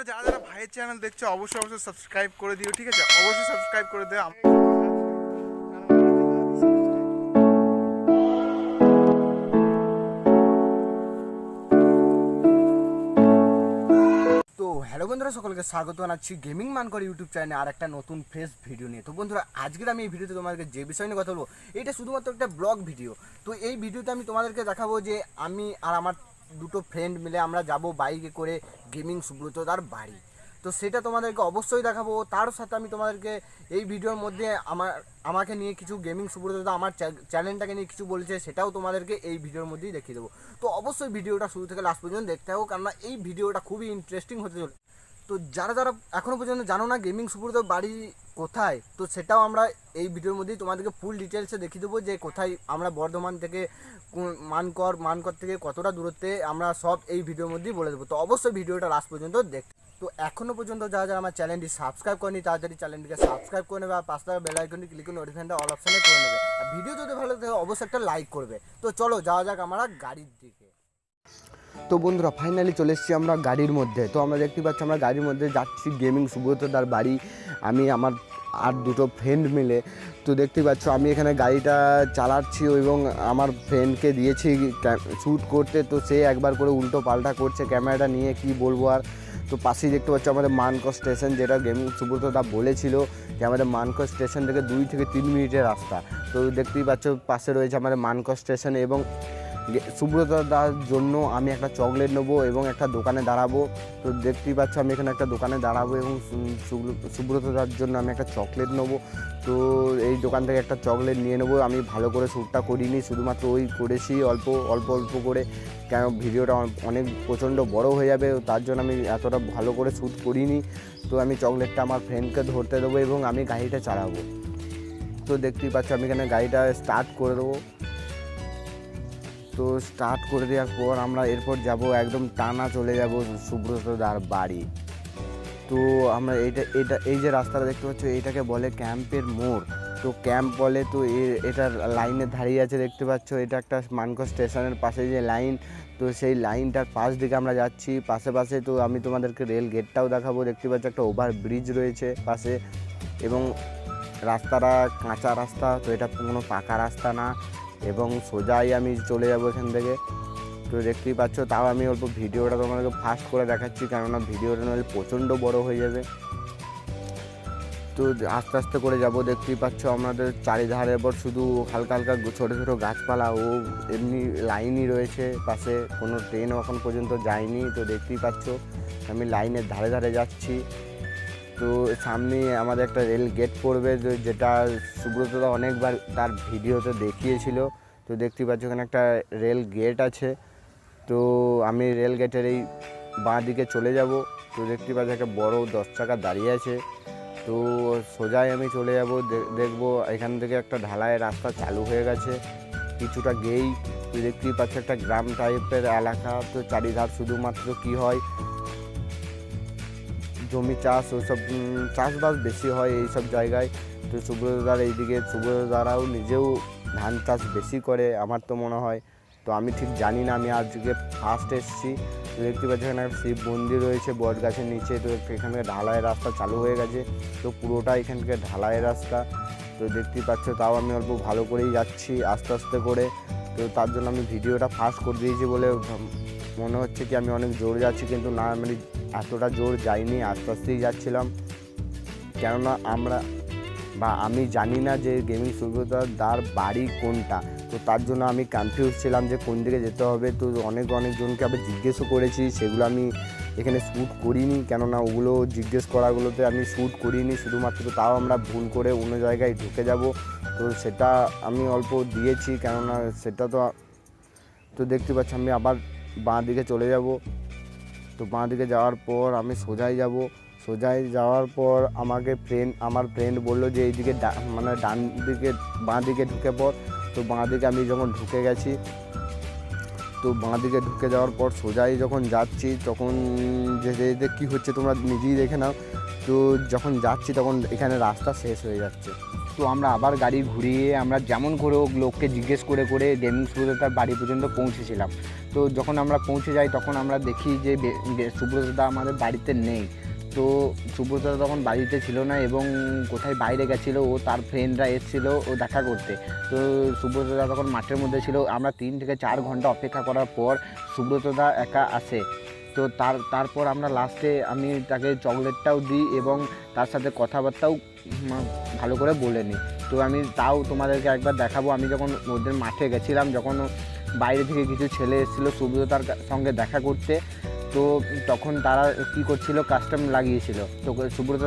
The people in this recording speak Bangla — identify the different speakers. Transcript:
Speaker 1: বন্ধুরা যারা যারা ভাইয়ের চ্যানেল দেখছো অবশ্যই সাবস্ক্রাইব করে দিও, ঠিক আছে? অবশ্যই সাবস্ক্রাইব করে দিও।
Speaker 2: তো হ্যালো বন্ধুরা, সকলকে স্বাগত জানাচ্ছি গেমিং মানকর ইউটিউব চ্যানেলে আর একটা নতুন ফ্রেশ ভিডিও নিয়ে। তো বন্ধুরা, আজকের আমি এই ভিডিওতে তোমাদেরকে যে বিষয় নিয়ে কথা বলবো, এটা শুধুমাত্র একটা ব্লগ ভিডিও। তো এই ভিডিওতে আমি তোমাদেরকে দেখাবো যে আমি আর আমার দুটো ফ্রেন্ড মিলে আমরা যাব বাইকে করে গেমিং সুব্রতদার বাড়ি। তো সেটা তোমাদেরকে অবশ্যই দেখাবো। তার সাথে আমি তোমাদেরকে এই ভিডিওর মধ্যে আমাকে নিয়ে কিছু গেমিং সুব্রতদা আমার চ্যানেলটাকে নিয়ে কিছু বলেছে, সেটাও তোমাদেরকে এই ভিডিওর মধ্যেই দেখিয়ে দেবো। তো অবশ্যই ভিডিওটা শুরু থেকে লাস্ট পর্যন্ত দেখতে হবে, কারণ এই ভিডিওটা খুবই ইন্টারেস্টিং হতে চলে। তো যারা যারা এখনও পর্যন্ত জানো না গেমিং সুব্রতর বাড়ি কোথায়, তো সেটাও আমরা এই ভিডিওর মধ্যেই তোমাদেরকে ফুল ডিটেলসে দেখিয়ে দেবো যে কোথায় আমরা বর্ধমান থেকে মানকর থেকে কতটা দূরত্বে, আমরা সব এই ভিডিওর মধ্যেই বলে দেবো। তো অবশ্যই ভিডিওটা লাস্ট পর্যন্ত দেখ। তো এখনও পর্যন্ত যারা যারা আমার চ্যানেলটি সাবস্ক্রাইব করেনি তাড়াতাড়ি চ্যানেলটিকে সাবস্ক্রাইব করে নেবে, আর পাঁচটা বেল আইকনটি ক্লিক করে নোটিফিকেশনটা অল অপশানে করে নেবে। আর ভিডিও যদি ভালো থাকে অবশ্যই একটা লাইক করবে। তো চলো যাওয়া যাক আমরা গাড়ির দিকে। তো বন্ধুরা, ফাইনালি চলে এসেছি আমরা গাড়ির মধ্যে। তো আমরা দেখতে পাচ্ছি আমরা গাড়ির মধ্যে যাচ্ছি গেমিং সুব্রতদার বাড়ি, আমি আমার আর দুটো ফ্রেন্ড মিলে। তো দেখতে পাচ্ছ আমি এখানে গাড়িটা চালাচ্ছি এবং আমার ফ্রেন্ডকে দিয়েছি শ্যুট করতে। তো সে একবার করে উল্টো পাল্টা করছে ক্যামেরাটা নিয়ে, কি বলবো আর। তো পাশেই দেখতে পাচ্ছ আমাদের মানকর স্টেশন, যেটা গেমিং সুব্রতদা বলেছিল যে আমাদের মানকর স্টেশন থেকে 2 থেকে 3 মিনিটের রাস্তা। তো দেখতেই পাচ্ছ পাশে রয়েছে আমাদের মানকর স্টেশন, এবং সুব্রতদার জন্য আমি একটা চকলেট নেবো এবং একটা দোকানে দাঁড়াবো। তো দেখতেই পাচ্ছ আমি এখানে একটা দোকানে দাঁড়াবো এবং সুব্রতদার জন্য আমি একটা চকলেট নেবো। তো এই দোকান থেকে একটা চকলেট নিয়ে নেবো। আমি ভালো করে শ্যুটটা করিনি, শুধুমাত্র ওই করেছি অল্প অল্প করে, কেন ভিডিওটা অনেক প্রচণ্ড বড় হয়ে যাবে, তার জন্য আমি এতটা ভালো করে শ্যুট করিনি। তো আমি চকলেটটা আমার ফ্রেন্ডকে ধরতে দেবো এবং আমি গাড়িটা চালাবো। তো দেখতেই পাচ্ছ আমি এখানে গাড়িটা স্টার্ট করে দেবো। তো স্টার্ট করে দেওয়ার পর আমরা এরপর যাব একদম টানা চলে যাব সুব্রতদার বাড়ি। তো আমরা এই যে রাস্তাটা দেখতে পাচ্ছ এটাকে বলে ক্যাম্পের মোড়। তো ক্যাম্প বলে। তো এটার লাইনের ধারেই আছে, দেখতে পাচ্ছ এটা একটা মানকর স্টেশনের পাশে যে লাইন, তো সেই লাইনটার পাশ দিকে আমরা যাচ্ছি পাশে। তো আমি তোমাদেরকে রেল গেটটাও দেখাবো। দেখতে পাচ্ছ একটা ওভার ব্রিজ রয়েছে পাশে, এবং রাস্তাটা কাঁচা রাস্তা, তো এটা কোনো পাকা রাস্তা না, এবং সোজাই আমি চলে যাব এখান থেকে। তো দেখতেই পাচ্ছ, তাও আমি অল্প ভিডিওটা তোমাদেরকে ফাস্ট করে দেখাচ্ছি, কেননা ভিডিওটা নাহলে প্রচণ্ড বড় হয়ে যাবে। তো আস্তে আস্তে করে যাব। দেখতেই পাচ্ছ আমাদের চারিধারে এবার শুধু হালকা হালকা ছোটো ছোটো গাছপালা ও এমনি লাইনই রয়েছে পাশে, কোনো ট্রেনও এখন পর্যন্ত যায়নি। তো দেখতেই পাচ্ছ আমি লাইনের ধারে ধারে যাচ্ছি। তো সামনে আমাদের একটা রেল গেট পড়বে, যেটা সুব্রতদা অনেকবার তার ভিডিওতে দেখিয়েছিল। তো দেখতেই পাচ্ছ এখানে একটা রেল গেট আছে। তো আমি রেল গেটের এই বাঁ দিকে চলে যাব। তো দেখতেই পাচ্ছ একটা বড় 10 চাকা দাঁড়িয়ে আছে। তো সোজাই আমি চলে যাব, দেখবো এখান থেকে একটা ঢালাইয়ের রাস্তা চালু হয়ে গেছে কিছুটা গেই। তো দেখতেই পাচ্ছ একটা গ্রাম টাইপের এলাকা। তো চারিধার শুধুমাত্র কি হয়, জমি চাষ, ওইসব চাষবাস বেশি হয় এইসব জায়গায়। তো সুব্রতদার এইদিকে সুব্রতদারাও নিজেও ধান চাষ বেশি করে আমার তো মনে হয়। তো আমি ঠিক জানি না, আমি আজকে ফার্স্ট এসেছি। তো দেখতে পাচ্ছি এখানে একটা শিব মন্দির রয়েছে বট গাছের নিচে। তো এখানকে ঢালাইয়ের রাস্তা চালু হয়ে গেছে, তো পুরোটা এখানকে ঢালাইয়ের রাস্তা। তো দেখতেই পাচ্ছ, তাও আমি অল্প ভালো করেই যাচ্ছি আস্তে আস্তে করে। তো তার জন্য আমি ভিডিওটা ফাস্ট করে দিয়েছি বলে মনে হচ্ছে কি আমি অনেক জোরে যাচ্ছি, কিন্তু না, মানে এতটা জোর যাইনি, আস্তে আস্তেই যাচ্ছিলাম। কেননা আমি জানি না যে গেমিং সুব্রতদার বাড়ি কোনটা। তো তার জন্য আমি কনফিউজ ছিলাম যে কোন দিকে যেতে হবে। তো অনেকজনকে আবার জিজ্ঞেসও করেছি, সেগুলো আমি এখানে শ্যুট করিনি, কেননা ওগুলো জিজ্ঞেস করাগুলোতে আমি শ্যুট করিনি শুধুমাত্র। তাও আমরা ভুল করে অন্য জায়গায় ঢুকে যাব, তো সেটা আমি অল্প দিয়েছি, কেননা সেটা তো দেখতে পাচ্ছি আমি আবার বাঁ দিকে চলে যাব। তো বাঁ দিকে যাওয়ার পর আমি সোজাই যাওয়ার পর আমার ফ্রেন্ড বললো যে এইদিকে মানে ডান দিকে বাঁ দিকে ঢুকে পড়। তো বাঁ দিকে আমি যখন ঢুকে গেছি, তো বাঁ দিকে ঢুকে যাওয়ার পর সোজাই যখন যাচ্ছি তখন যেতে যেতে কী হচ্ছে তোমরা নিজেই দেখে নাও। তো যখন যাচ্ছি তখন এখানে রাস্তা শেষ হয়ে যাচ্ছে। তো আমরা আবার গাড়ি ঘুরিয়ে আমরা যেমন করে হোক লোককে জিজ্ঞেস করে করে গেমিং সুব্রততার বাড়ি পর্যন্ত পৌঁছেছিলাম। তো যখন আমরা পৌঁছে যাই তখন আমরা দেখি যে সুব্রতদা আমাদের বাড়িতে নেই। তো সুব্রতদা তখন বাড়িতে ছিল না এবং কোথায় বাইরে গেছিলো, ও তার ফ্রেন্ডরা এসেছিলো ও দেখা করতে। তো সুব্রতদা তখন মাঠের মধ্যে ছিল। আমরা 3 থেকে 4 ঘন্টা অপেক্ষা করার পর সুব্রতদা একা আসে। তো তারপর আমরা লাস্টে আমি তাকে চকলেটটাও দিই এবং তার সাথে কথাবার্তাও ভালো করে বলে নিই। তো আমি তাও তোমাদেরকে একবার দেখাবো। আমি যখন ওদের মাঠে গেছিলাম, যখন বাইরে থেকে কিছু ছেলে এসেছিলো সুব্রততার সঙ্গে দেখা করতে, তো তখন তারা কী করছিল, কাস্টম লাগিয়েছিল। তো সুব্রত